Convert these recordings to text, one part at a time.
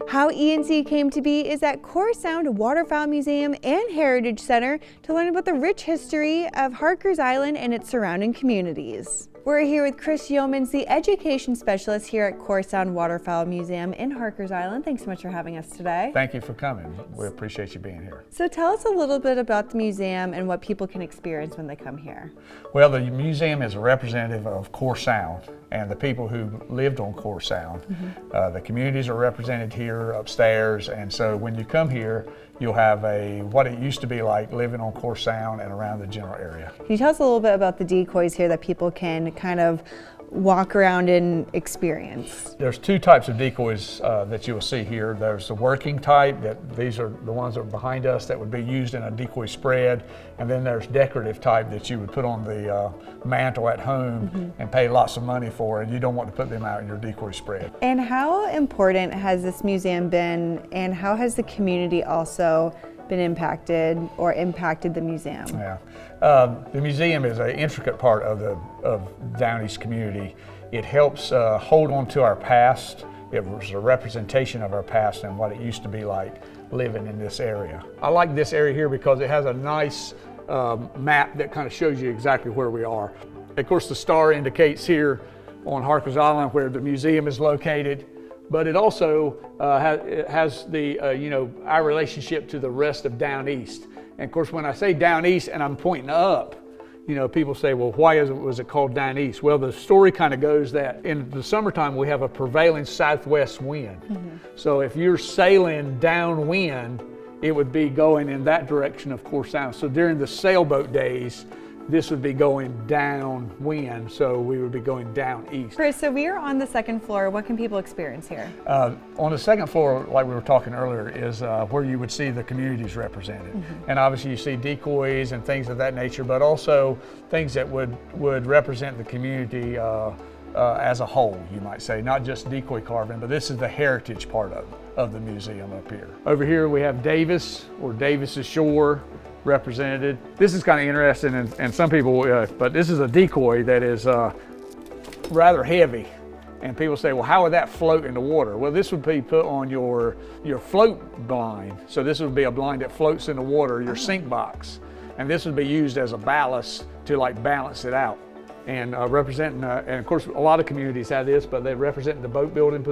How E&C came to be is at Core Sound Waterfowl Museum and Heritage Center to learn about the rich history of Harker's Island and its surrounding communities. We're here with Chris Yeomans, the education specialist here at Core Sound Waterfowl Museum in Harker's Island. Thanks so much for having us today. Thank you for coming. We appreciate you being here. So tell us a little bit about the museum and what people can experience when they come here. Well, the museum is a representative of Core Sound and the people who lived on Core Sound. The communities are represented here upstairs, and so when you come here, you'll have what it used to be like living on Core Sound and around the general area. Can you tell us a little bit about the decoys here that people can kind of walk around and experience? There's two types of decoys that you will see here. There's the working type, these are the ones that are behind us that would be used in a decoy spread, and then there's decorative type that you would put on the mantle at home and pay lots of money for, and you don't want to put them out in your decoy spread. And how important has this museum been, and how has the community also been impacted or impacted the museum? Yeah, the museum is an intricate part of Down East community. It helps hold on to our past. It was a representation of our past and what it used to be like living in this area. I like this area here because it has a nice map that kind of shows you exactly where we are. Of course, the star indicates here on Harker's Island where the museum is located, but it also has the, our relationship to the rest of Down East. And of course, when I say Down East and I'm pointing up, people say, well, why was it called Down East? Well, the story kind of goes that in the summertime, we have a prevailing southwest wind. So if you're sailing downwind, it would be going in that direction of Core Sound. So during the sailboat days, this would be going downwind, so we would be going down east. Chris, so we are on the second floor. What can people experience here? On the second floor, like we were talking earlier, is where you would see the communities represented. And obviously you see decoys and things of that nature, but also things that would represent the community as a whole, you might say, not just decoy carving, but this is the heritage part of the museum up here. Over here we have Davis, or Davis's Shore, represented. This is kind of interesting, and some people, but this is a decoy that is rather heavy, and people say, well, how would that float in the water? Well, this would be put on your float blind. So this would be a blind that floats in the water, your sink box, and this would be used as a ballast to like balance it out. And representing, and of course, a lot of communities have this, but they represent the boat building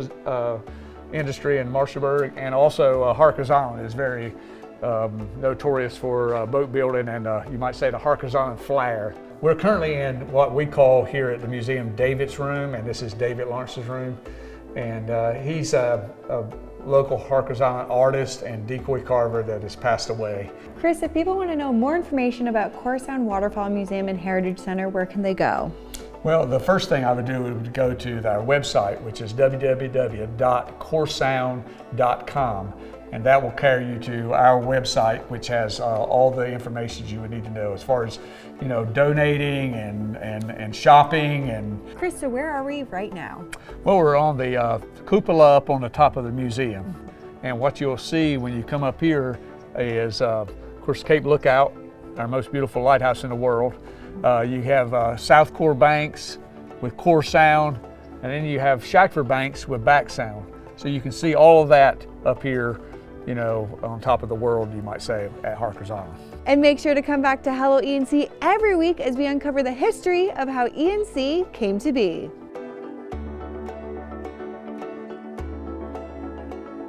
industry in Marshallburg, and also Harker's Island is very notorious for boat building, and you might say the Harker's Island flair. We're currently in what we call here at the museum David's room, and this is David Lawrence's room, and he's a local Harker's Island artist and decoy carver that has passed away. Chris, if people want to know more information about Core Sound Waterfowl Museum and Heritage Center, where can they go? Well, the first thing I would do would go to our website, which is www.coresound.com, and that will carry you to our website, which has all the information you would need to know as far as, donating and shopping. And Chris, so where are we right now? Well, we're on the cupola up on the top of the museum, and what you'll see when you come up here is, of course, Cape Lookout, our most beautiful lighthouse in the world. You have South Core Banks with Core Sound, and then you have Shackford Banks with Back Sound. So you can see all of that up here, on top of the world, you might say, at Harker's Island. And make sure to come back to Hello E&C every week as we uncover the history of how E&C came to be.